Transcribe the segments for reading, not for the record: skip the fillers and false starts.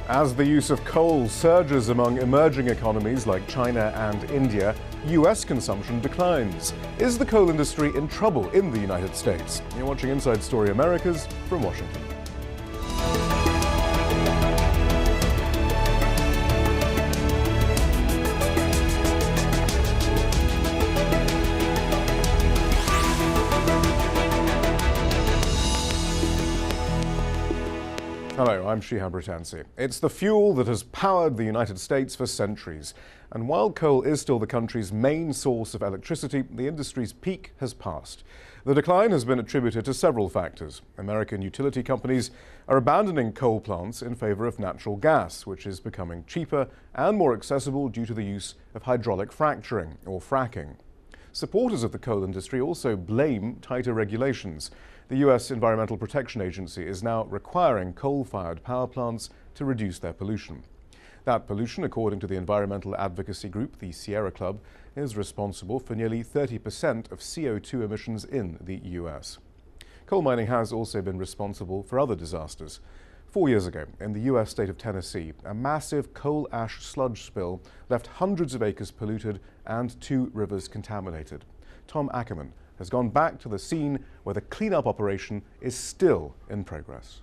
As the use of coal surges among emerging economies like China and India, US consumption declines. Is the coal industry in trouble in the United States? You're watching Inside Story Americas from Washington. Hello, I'm Shihab Rattansi. It's the fuel that has powered the United States for centuries. And while coal is still the country's main source of electricity, the industry's peak has passed. The decline has been attributed to several factors. American utility companies are abandoning coal plants in favor of natural gas, which is becoming cheaper and more accessible due to the use of hydraulic fracturing, or fracking. Supporters of the coal industry also blame tighter regulations. The U.S. Environmental Protection Agency is now requiring coal-fired power plants to reduce their pollution. That pollution, according to the environmental advocacy group, the Sierra Club, is responsible for nearly 30% of CO2 emissions in the U.S. Coal mining has also been responsible for other disasters. 4 years ago, in the U.S. state of Tennessee, a massive coal ash sludge spill left hundreds of acres polluted and 2 rivers contaminated. Tom Ackerman has gone back to the scene where the cleanup operation is still in progress.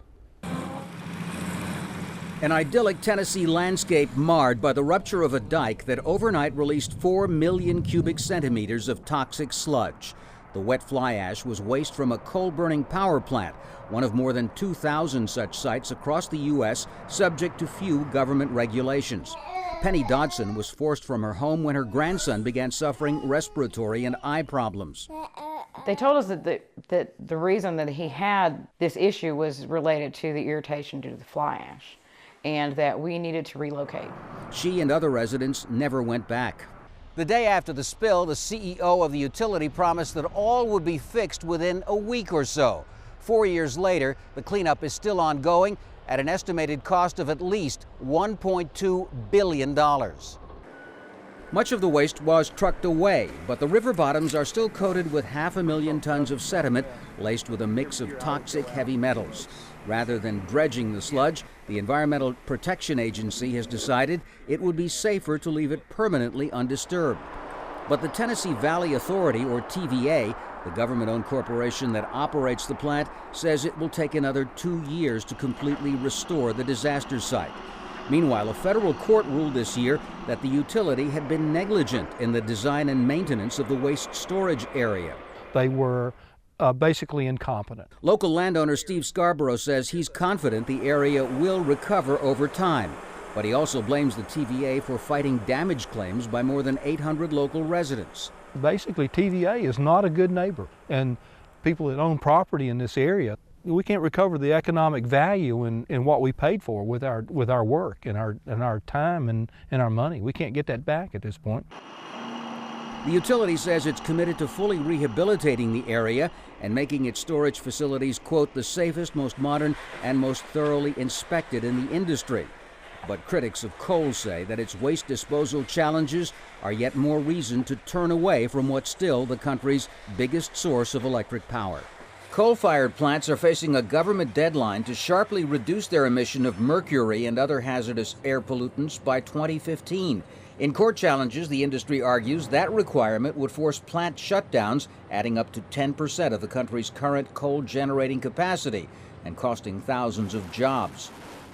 An idyllic Tennessee landscape marred by the rupture of a dike that overnight released 4 million cubic centimeters of toxic sludge. The wet fly ash was waste from a coal-burning power plant, one of more than 2,000 such sites across the U.S. subject to few government regulations. Penny Dodson was forced from her home when her grandson began suffering respiratory and eye problems. They told us that the reason that he had this issue was related to the irritation due to the fly ash, and that we needed to relocate. She and other residents never went back. The day after the spill, the CEO of the utility promised that all would be fixed within a week or so. 4 years later, the cleanup is still ongoing at an estimated cost of at least $1.2 billion. Much of the waste was trucked away, but the river bottoms are still coated with 500,000 tons of sediment laced with a mix of toxic heavy metals. Rather than dredging the sludge, the Environmental Protection Agency has decided it would be safer to leave it permanently undisturbed. But the Tennessee Valley Authority, or TVA, the government-owned corporation that operates the plant, says it will take another 2 years to completely restore the disaster site. Meanwhile, a federal court ruled this year that the utility had been negligent in the design and maintenance of the waste storage area. They were basically incompetent. Local landowner Steve Scarborough says he's confident the area will recover over time. But he also blames the TVA for fighting damage claims by more than 800 local residents. Basically, TVA is not a good neighbor, and people that own property in this area, we can't recover the economic value in what we paid for with our work and our time and our money. We can't get that back at this point. The utility says it's committed to fully rehabilitating the area and making its storage facilities, quote, the safest, most modern, and most thoroughly inspected in the industry. But critics of coal say that its waste disposal challenges are yet more reason to turn away from what's still the country's biggest source of electric power. Coal-fired plants are facing a government deadline to sharply reduce their emission of mercury and other hazardous air pollutants by 2015. In court challenges, the industry argues that requirement would force plant shutdowns, adding up to 10% of the country's current coal-generating capacity and costing thousands of jobs.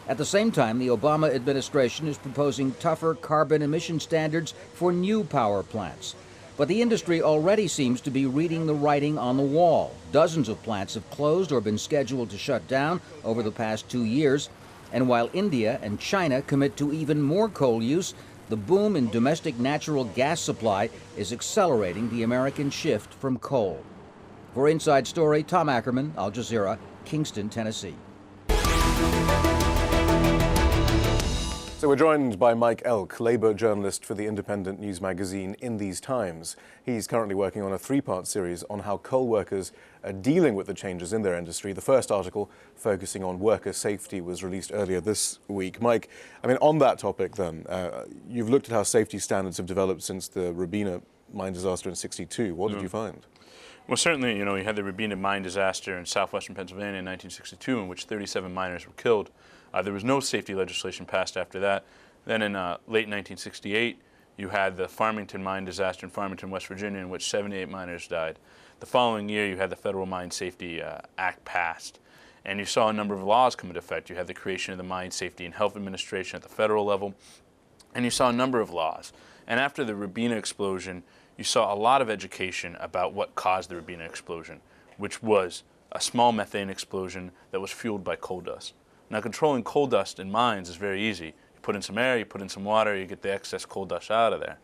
At the same time, the Obama administration is proposing tougher carbon emission standards for new power plants. But the industry already seems to be reading the writing on the wall. Dozens of plants have closed or been scheduled to shut down over the past 2 years. And while India and China commit to even more coal use, the boom in domestic natural gas supply is accelerating the American shift from coal. For Inside Story, Tom Ackerman, Al Jazeera, Kingston, Tennessee. So we're joined by Mike Elk, Labour journalist for the independent news magazine In These Times. He's currently working on a 3-part series on how coal workers are dealing with the changes in their industry. The first article, focusing on worker safety, was released earlier this week. Mike, I mean, on that topic then, you've looked at how safety standards have developed since the Robina mine disaster in '62. What did you find? Well, certainly, you had the Robina mine disaster in southwestern Pennsylvania in 1962, in which 37 miners were killed. There was no safety legislation passed after that. Then in late 1968, you had the Farmington mine disaster in Farmington, West Virginia, in which 78 miners died. The following year, you had the Federal Mine Safety Act passed, and you saw a number of laws come into effect. You had the creation of the Mine Safety and Health Administration at the federal level, and you saw a number of laws. And after the Rabina explosion, you saw a lot of education about what caused the Rabina explosion, which was a small methane explosion that was fueled by coal dust. Now, controlling coal dust in mines is very easy. You put in some air, you put in some water, you get the excess coal dust out of there.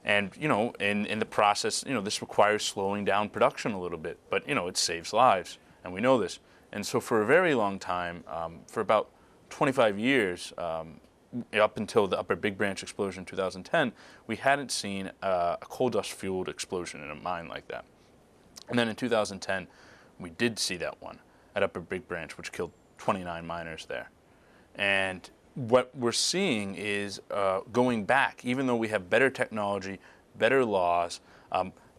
And, you know, in the process, you know, this requires slowing down production a little bit, but, you know, it saves lives, and we know this. And so for a very long time, for about 25 years, up until the Upper Big Branch explosion in 2010, we hadn't seen a coal dust fueled explosion in a mine like that. And then in 2010, we did see that one at Upper Big Branch, which killed 29 miners there. And what we're seeing is going back, even though we have better technology, better laws,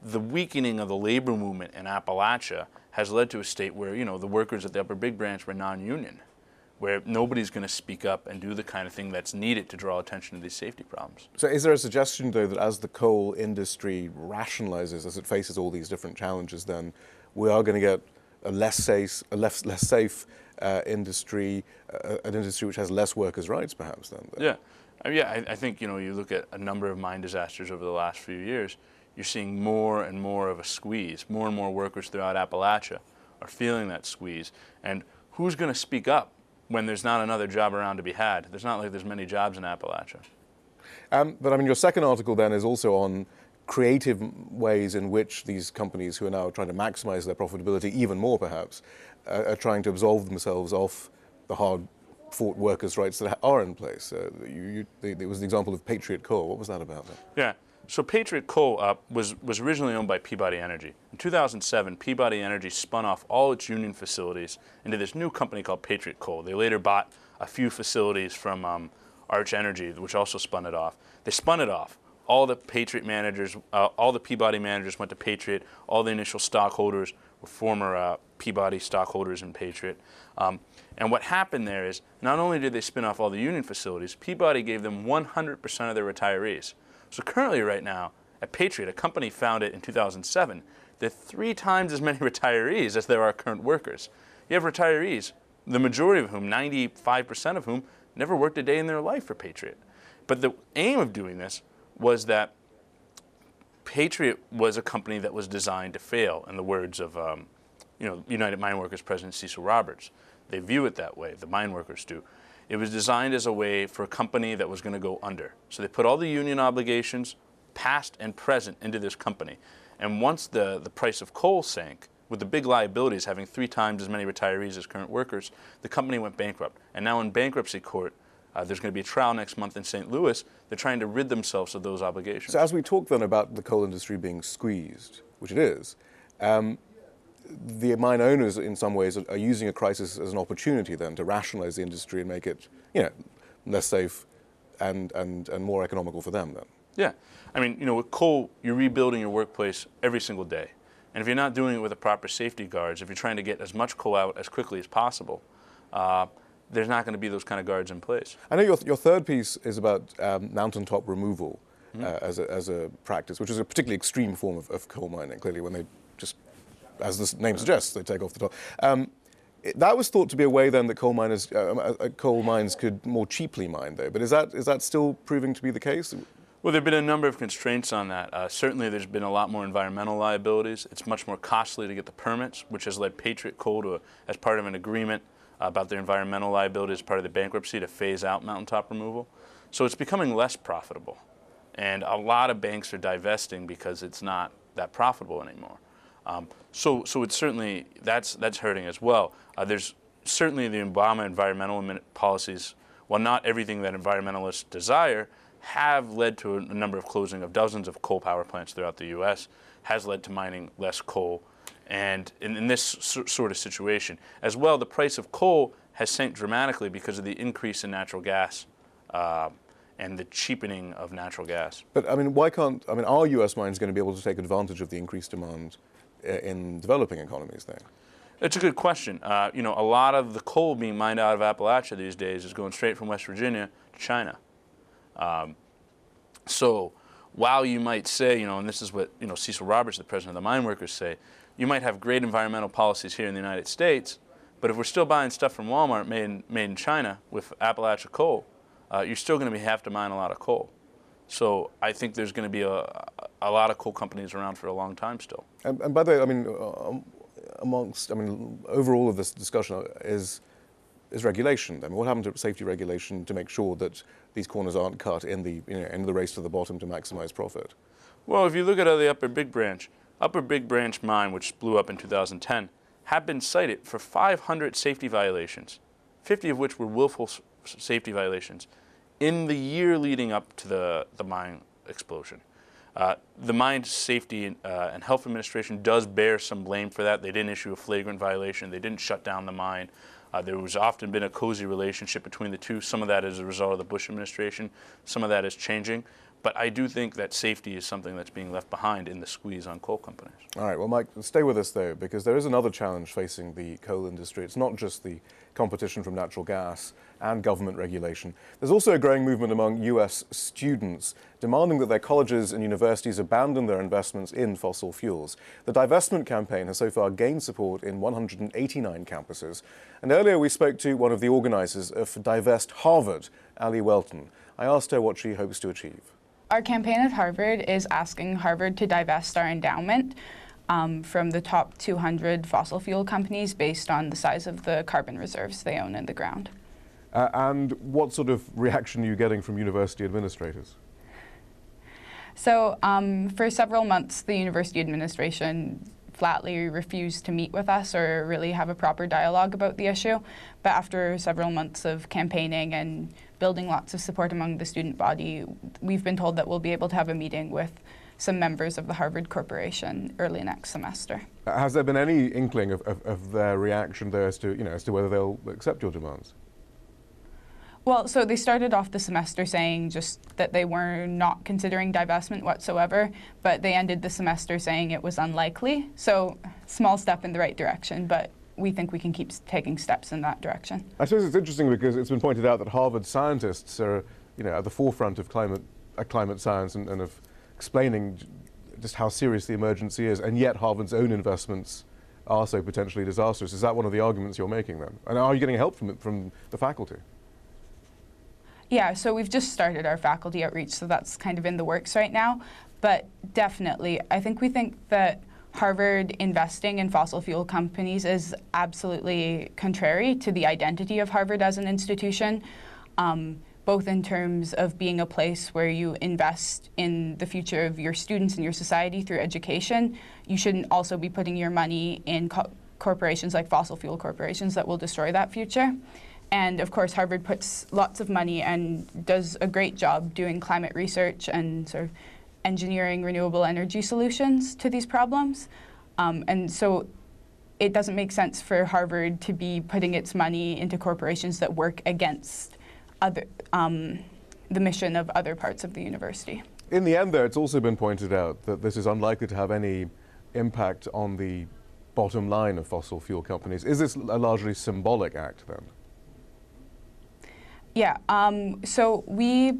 the weakening of the labor movement in Appalachia has led to a state where, you know, the workers at the Upper Big Branch were non-union, where nobody's going to speak up and do the kind of thing that's needed to draw attention to these safety problems. So is there a suggestion, though, that as the coal industry rationalizes, as it faces all these different challenges, then we are going to get a less safe industry, an industry which has less workers' rights, perhaps, then? Yeah. I think, you know, you look at a number of mine disasters over the last few years, you're seeing more and more of a squeeze. More and more workers throughout Appalachia are feeling that squeeze. And who's going to speak up when there's not another job around to be had? There's not like there's many jobs in Appalachia. But I mean, your second article then is also on creative ways in which these companies who are now trying to maximize their profitability even more, perhaps, are trying to absolve themselves of the hard-fought workers' rights that are in place. There was the example of Patriot Coal. What was that about then? Yeah. So Patriot Coal was originally owned by Peabody Energy. In 2007, Peabody Energy spun off all its union facilities into this new company called Patriot Coal. They later bought a few facilities from Arch Energy, which also spun it off. They spun it off. All the Patriot managers, all the Peabody managers went to Patriot. All the initial stockholders were former Peabody stockholders in Patriot. And what happened there is, not only did they spin off all the union facilities, Peabody gave them 100% of their retirees. So currently right now, at Patriot, a company founded in 2007, there are 3 times as many retirees as there are current workers. You have retirees, the majority of whom, 95% of whom, never worked a day in their life for Patriot. But the aim of doing this was that Patriot was a company that was designed to fail, in the words of United Mine Workers President Cecil Roberts. They view it that way, the mine workers do. It was designed as a way for a company that was going to go under. So they put all the union obligations, past and present, into this company. And once the price of coal sank, with the big liabilities having 3 times as many retirees as current workers, the company went bankrupt. And now in bankruptcy court, there's going to be a trial next month in St. Louis. They're trying to rid themselves of those obligations. So as we talk then about the coal industry being squeezed, which it is, the mine owners in some ways are using a crisis as an opportunity then to rationalize the industry and make it, you know, less safe and more economical for them then. Yeah. I mean, you know, with coal, you're rebuilding your workplace every single day. And if you're not doing it with the proper safety guards, if you're trying to get as much coal out as quickly as possible, there's not going to be those kind of guards in place. I know your third piece is about mountaintop removal as a practice, which is a particularly extreme form of coal mining, clearly, when they just, as the name suggests, they take off the top. That was thought to be a way then that coal mines could more cheaply mine, though. But is that still proving to be the case? Well, there have been a number of constraints on that. Certainly there's been a lot more environmental liabilities. It's much more costly to get the permits, which has led Patriot Coal as part of an agreement about their environmental liability as part of the bankruptcy to phase out mountaintop removal. So it's becoming less profitable. And a lot of banks are divesting because it's not that profitable anymore. So it's certainly, that's hurting as well. There's certainly the Obama environmental policies, while not everything that environmentalists desire, have led to a number of closing of dozens of coal power plants throughout the U.S., has led to mining less coal. And in this sort of situation, as well, the price of coal has sank dramatically because of the increase in natural gas and the cheapening of natural gas. But I mean, are U.S. mines going to be able to take advantage of the increased demand in developing economies then? It's a good question. You know, a lot of the coal being mined out of Appalachia these days is going straight from West Virginia to China. So while you might say, you know, and this is what, you know, Cecil Roberts, the president of the mine workers, say, you might have great environmental policies here in the United States, but if we're still buying stuff from Walmart made in China with Appalachia coal, you're still going to have to mine a lot of coal. So I think there's going to be a lot of coal companies around for a long time still. And by the way, I mean, over all of this discussion is regulation. I mean, what happened to safety regulation to make sure that these corners aren't cut in the, you know, in the race to the bottom to maximize profit? Well, if you look at the Upper Big Branch mine, which blew up in 2010, had been cited for 500 safety violations, 50 of which were willful safety violations, in the year leading up to the mine explosion. The Mine Safety and Health Administration does bear some blame for that. They didn't issue a flagrant violation. They didn't shut down the mine. There was often been a cozy relationship between the two. Some of that is a result of the Bush administration. Some of that is changing. But I do think that safety is something that's being left behind in the squeeze on coal companies. All right, well, Mike, stay with us, though, because there is another challenge facing the coal industry. It's not just the competition from natural gas and government regulation. There's also a growing movement among U.S. students demanding that their colleges and universities abandon their investments in fossil fuels. The divestment campaign has so far gained support in 189 campuses. And earlier we spoke to one of the organisers of Divest Harvard, Alli Welton. I asked her what she hopes to achieve. Our campaign at Harvard is asking Harvard to divest our endowment from the top 200 fossil fuel companies based on the size of the carbon reserves they own in the ground. And what sort of reaction are you getting from university administrators? So for several months, the university administration flatly refused to meet with us or really have a proper dialogue about the issue. But after several months of campaigning and building lots of support among the student body, we've been told that we'll be able to have a meeting with some members of the Harvard Corporation early next semester. Has there been any inkling of their reaction there as to, you know, as to whether they'll accept your demands? Well, so they started off the semester saying just that they were not considering divestment whatsoever, but they ended the semester saying it was unlikely. So small step in the right direction, but we think we can keep taking steps in that direction. I suppose it's interesting because it's been pointed out that Harvard scientists are, you know, at the forefront of climate science and of explaining just how serious the emergency is, and yet Harvard's own investments are so potentially disastrous. Is that one of the arguments you're making then? And are you getting help from the faculty? Yeah, so we've just started our faculty outreach, so that's kind of in the works right now. But definitely, we think that Harvard investing in fossil fuel companies is absolutely contrary to the identity of Harvard as an institution, both in terms of being a place where you invest in the future of your students and your society through education. You shouldn't also be putting your money in corporations like fossil fuel corporations that will destroy that future. And of course, Harvard puts lots of money and does a great job doing climate research and sort of engineering renewable energy solutions to these problems. And so it doesn't make sense for Harvard to be putting its money into corporations that work against the mission of other parts of the university. In the end, though, it's also been pointed out that this is unlikely to have any impact on the bottom line of fossil fuel companies. Is this a largely symbolic act, then? Yeah, so we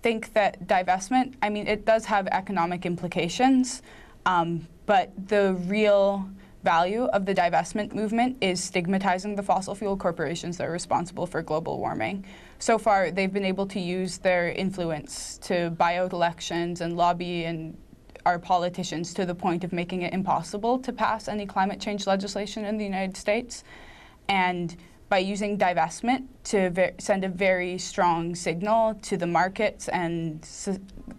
think that divestment, it does have economic implications, but the real value of the divestment movement is stigmatizing the fossil fuel corporations that are responsible for global warming. So far, they've been able to use their influence to buy out elections and lobby and our politicians to the point of making it impossible to pass any climate change legislation in the United States. And by using divestment to send a very strong signal to the markets and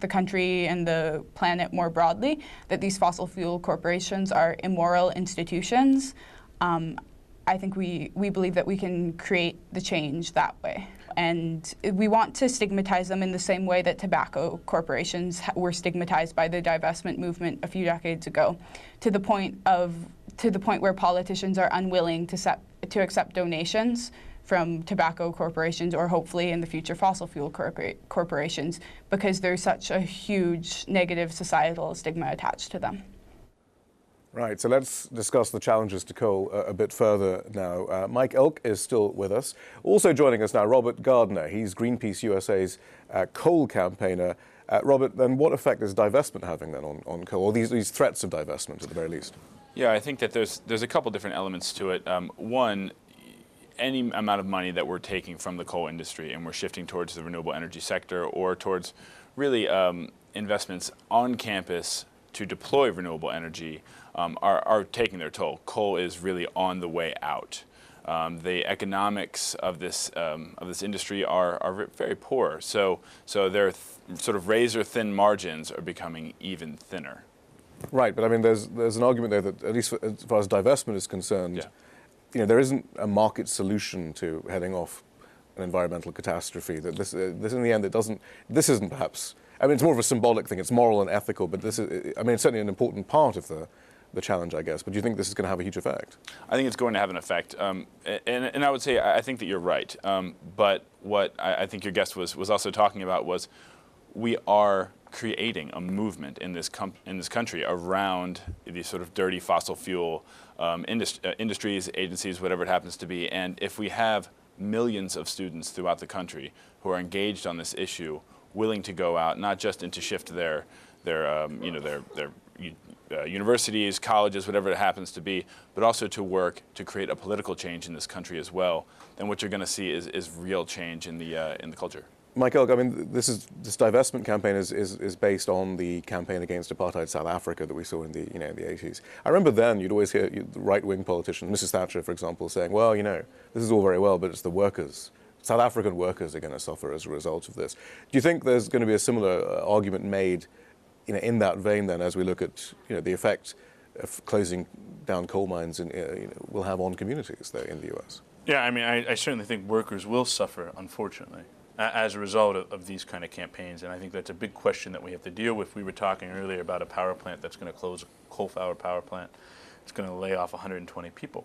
the country and the planet more broadly that these fossil fuel corporations are immoral institutions, I think we believe that we can create the change that way. And we want to stigmatize them in the same way that tobacco corporations were stigmatized by the divestment movement a few decades ago, to the point where politicians are unwilling to accept donations from tobacco corporations or hopefully in the future fossil fuel corporations because there's such a huge negative societal stigma attached to them. Right, so let's discuss the challenges to coal a bit further now. Mike Elk is still with us. Also joining us now, Robert Gardner. He's Greenpeace USA's coal campaigner. Robert, then what effect is divestment having then on coal, or these threats of divestment at the very least? Yeah, I think that there's a couple different elements to it. One, any amount of money that we're taking from the coal industry and we're shifting towards the renewable energy sector or towards really investments on campus to deploy renewable energy are taking their toll. Coal is really on the way out. The economics of this industry are very poor. So their sort of razor thin margins are becoming even thinner. Right, but I mean, there's an argument there that at least as far as divestment is concerned, yeah. You know, there isn't a market solution to heading off an environmental catastrophe. That this in the end, this isn't perhaps. I mean, it's more of a symbolic thing. It's moral and ethical, but this is. I mean, it's certainly an important part of the challenge, I guess. But do you think this is going to have a huge effect? I think it's going to have an effect, and I would say I think that you're right. But what I think your guest was also talking about was we are creating a movement in this country around these sort of dirty fossil fuel industries, agencies, whatever it happens to be. And if we have millions of students throughout the country who are engaged on this issue, willing to go out, not just into shift their universities, colleges, whatever it happens to be, but also to work to create a political change in this country as well, then what you're going to see is real change in the culture. Mike Elk, I mean, this divestment campaign is based on the campaign against apartheid South Africa that we saw in the 80s. I remember then you'd always hear the right-wing politicians, Mrs. Thatcher, for example, saying, well, this is all very well, but it's the workers. South African workers are going to suffer as a result of this. Do you think there's going to be a similar argument made, in that vein then, as we look at the effect of closing down coal mines will have on communities there in the U.S.? Yeah, I mean, I certainly think workers will suffer, unfortunately, as a result of these kind of campaigns, and I think that's a big question that we have to deal with. We were talking earlier about a power plant that's going to close, a coal-fired power plant. It's going to lay off 120 people.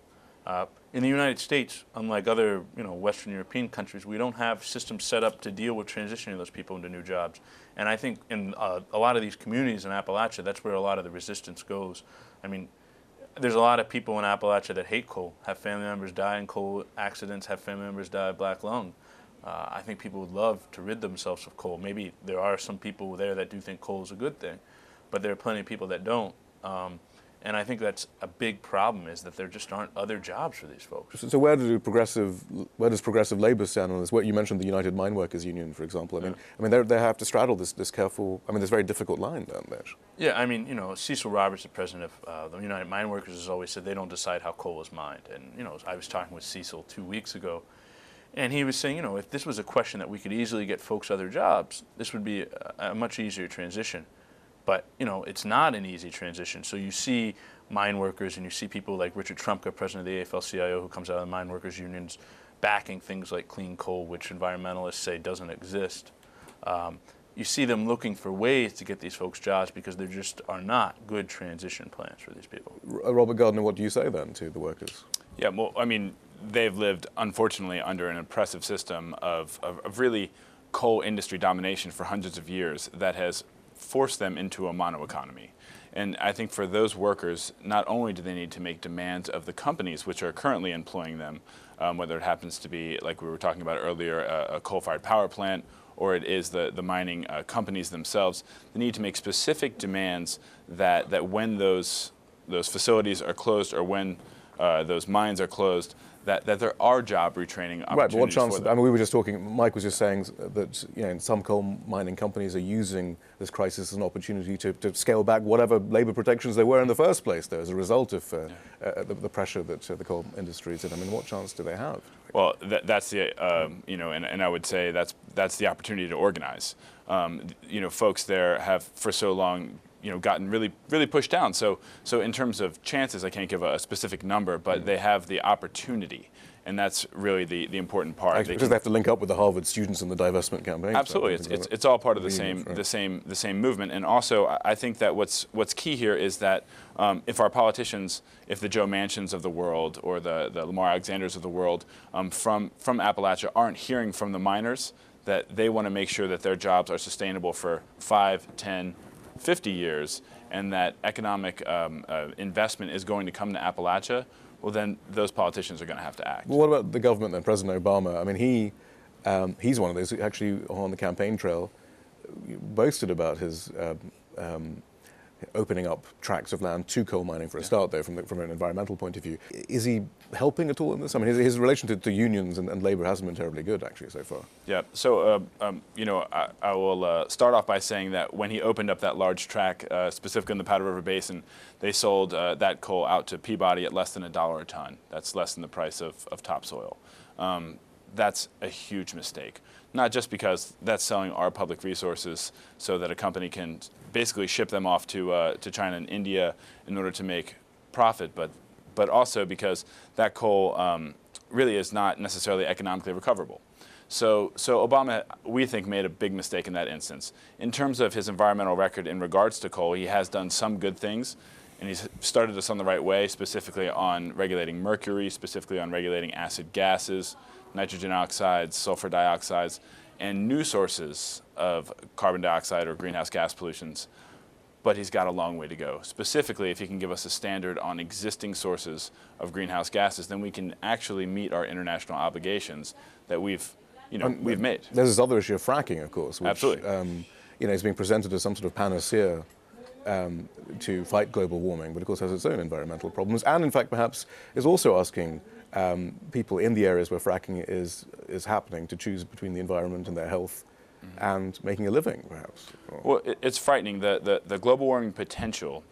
In the United States, unlike other Western European countries, we don't have systems set up to deal with transitioning those people into new jobs. And I think in a lot of these communities in Appalachia, that's where a lot of the resistance goes. I mean, there's a lot of people in Appalachia that hate coal, have family members die in coal accidents, have family members die of black lung. I think people would love to rid themselves of coal. Maybe there are some people there that do think coal is a good thing, but there are plenty of people that don't. And I think that's a big problem, is that there just aren't other jobs for these folks. So where does progressive Labour stand on this? You mentioned the United Mine Workers Union, for example. I mean, they have to straddle this careful. I mean, this very difficult line down there. Yeah, I mean, Cecil Roberts, the president of the United Mine Workers, has always said they don't decide how coal is mined. And I was talking with Cecil 2 weeks ago, and he was saying, if this was a question that we could easily get folks other jobs, this would be a much easier transition. But, it's not an easy transition. So you see mine workers and you see people like Richard Trumka, president of the AFL-CIO, who comes out of the mine workers unions, backing things like clean coal, which environmentalists say doesn't exist. You see them looking for ways to get these folks jobs because there just are not good transition plans for these people. Robert Gardner, what do you say then to the workers? Yeah, well, I mean, they've lived, unfortunately, under an oppressive system of really coal industry domination for hundreds of years that has forced them into a mono-economy. And I think for those workers, not only do they need to make demands of the companies which are currently employing them, whether it happens to be, like we were talking about earlier, a coal-fired power plant, or it is the mining companies themselves, they need to make specific demands that when those facilities are closed or when those mines are closed, that there are job retraining opportunities. Right, but what chance? For them. I mean, we were just talking. Mike was just saying that some coal mining companies are using this crisis as an opportunity to scale back whatever labour protections they were in the first place, though, as a result of the pressure that the coal industry is in. I mean, what chance do they have? Well, that's the and I would say that's the opportunity to organize. Folks there have for so long gotten really pushed down. So in terms of chances, I can't give a specific number, but they have the opportunity, and that's really the important part. Actually, because they have to link up with the Harvard students in the divestment campaign. Absolutely, it's all part of the same movement. And also, I think that what's key here is that if our politicians, if the Joe Manchins of the world or the Lamar Alexanders of the world from Appalachia aren't hearing from the miners that they want to make sure that their jobs are sustainable for 5, 10, 50 years, and that economic investment is going to come to Appalachia, well, then those politicians are going to have to act. Well, what about the government then, President Obama? I mean, he's one of those who actually on the campaign trail boasted about his opening up tracts of land to coal mining for a start, though, from an environmental point of view. Is he helping at all in this? I mean, his relation to unions and labor hasn't been terribly good, actually, so far. Yeah. So, I will start off by saying that when he opened up that large tract, specifically in the Powder River Basin, they sold that coal out to Peabody at less than $1 a ton. That's less than the price of topsoil. That's a huge mistake. Not just because that's selling our public resources so that a company can basically ship them off to China and India in order to make profit, but also because that coal really is not necessarily economically recoverable. So Obama, we think, made a big mistake in that instance. In terms of his environmental record in regards to coal, he has done some good things, and he's started us on the right way, specifically on regulating mercury, specifically on regulating acid gases, nitrogen oxides, sulfur dioxides, and new sources of carbon dioxide or greenhouse gas pollutions. But he's got a long way to go. Specifically, if he can give us a standard on existing sources of greenhouse gases, then we can actually meet our international obligations that we've made. There's this other issue of fracking, of course, which absolutely is being presented as some sort of panacea to fight global warming, but of course has its own environmental problems, and in fact perhaps is also asking people in the areas where fracking is happening to choose between the environment and their health and making a living, perhaps. Well, it's frightening. The global warming potential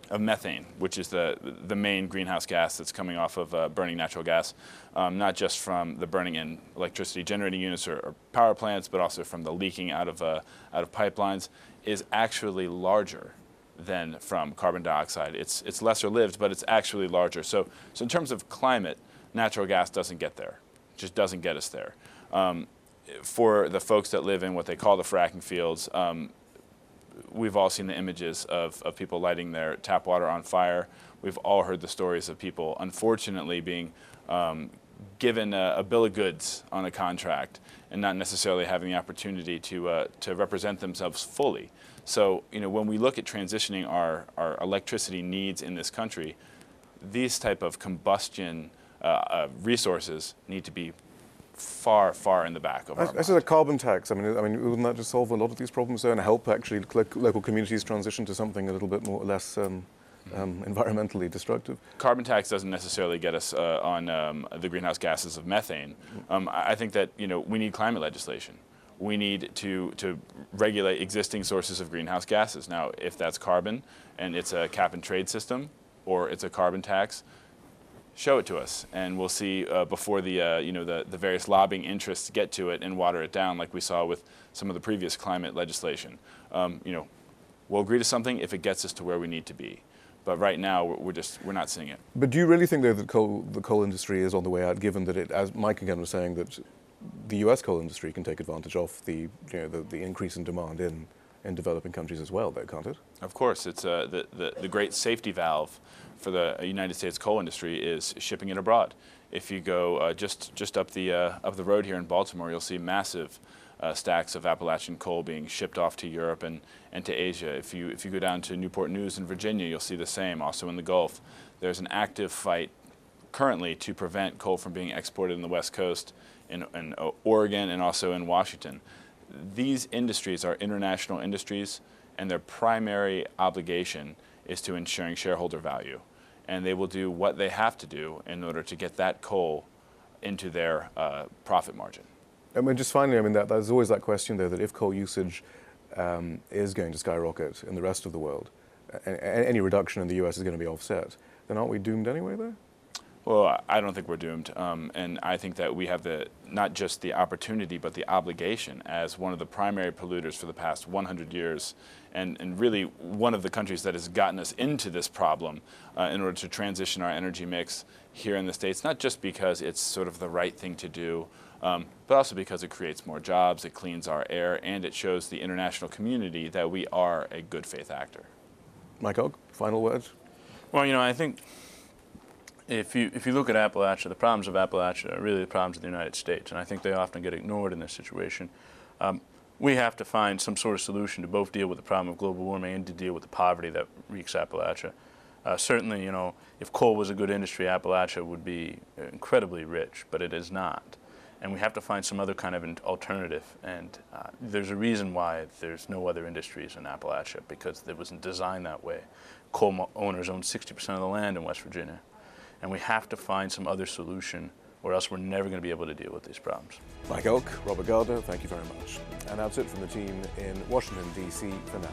of methane, which is the main greenhouse gas that's coming off of burning natural gas, not just from the burning in electricity generating units or power plants, but also from the leaking out of pipelines, is actually larger than from carbon dioxide. It's lesser lived, but it's actually larger. So in terms of climate, natural gas doesn't get there. It just doesn't get us there. For the folks that live in what they call the fracking fields, we've all seen the images of people lighting their tap water on fire. We've all heard the stories of people, unfortunately, being given a bill of goods on a contract and not necessarily having the opportunity to represent themselves fully. So, when we look at transitioning our electricity needs in this country, these type of combustion resources need to be far, far in the back of our mind. I said a carbon tax. I mean, wouldn't that just solve a lot of these problems there and help actually local communities transition to something a little bit less environmentally destructive? Carbon tax doesn't necessarily get us on the greenhouse gases of methane. I think that we need climate legislation. We need to regulate existing sources of greenhouse gases. Now, if that's carbon and it's a cap and trade system or it's a carbon tax, show it to us, and we'll see before the various lobbying interests get to it and water it down, like we saw with some of the previous climate legislation. We'll agree to something if it gets us to where we need to be, but right now we're not seeing it. But do you really think, though, that the coal industry is on the way out, given that as Mike again was saying, that the U.S. coal industry can take advantage of the increase in demand in developing countries as well, though, can't it? Of course, it's the great safety valve for the United States coal industry is shipping it abroad. If you go just up the road here in Baltimore, you'll see massive stacks of Appalachian coal being shipped off to Europe and to Asia. If you go down to Newport News in Virginia, you'll see the same. Also in the Gulf, there's an active fight currently to prevent coal from being exported in the West Coast, in Oregon, and also in Washington. These industries are international industries, and their primary obligation is to ensuring shareholder value. And they will do what they have to do in order to get that coal into their profit margin. I mean, just finally, there's always that question, though, that if coal usage is going to skyrocket in the rest of the world, any reduction in the US is going to be offset, then aren't we doomed anyway, though? Well, I don't think we're doomed, and I think that we have not just the opportunity, but the obligation as one of the primary polluters for the past 100 years, and really one of the countries that has gotten us into this problem in order to transition our energy mix here in the States, not just because it's sort of the right thing to do, but also because it creates more jobs, it cleans our air, and it shows the international community that we are a good faith actor. Mike Elk, final words? Well, I think if you look at Appalachia, the problems of Appalachia are really the problems of the United States, and I think they often get ignored in this situation. we have to find some sort of solution to both deal with the problem of global warming and to deal with the poverty that wreaks Appalachia. Certainly, you know, if coal was a good industry, Appalachia would be incredibly rich, but it is not. And we have to find some other kind of an alternative. And there's a reason why there's no other industries in Appalachia, because it wasn't designed that way. Coal owners own 60% of the land in West Virginia. And we have to find some other solution, or else we're never going to be able to deal with these problems. Mike Elk, Robert Gardner, thank you very much. And that's it from the team in Washington, D.C. for now.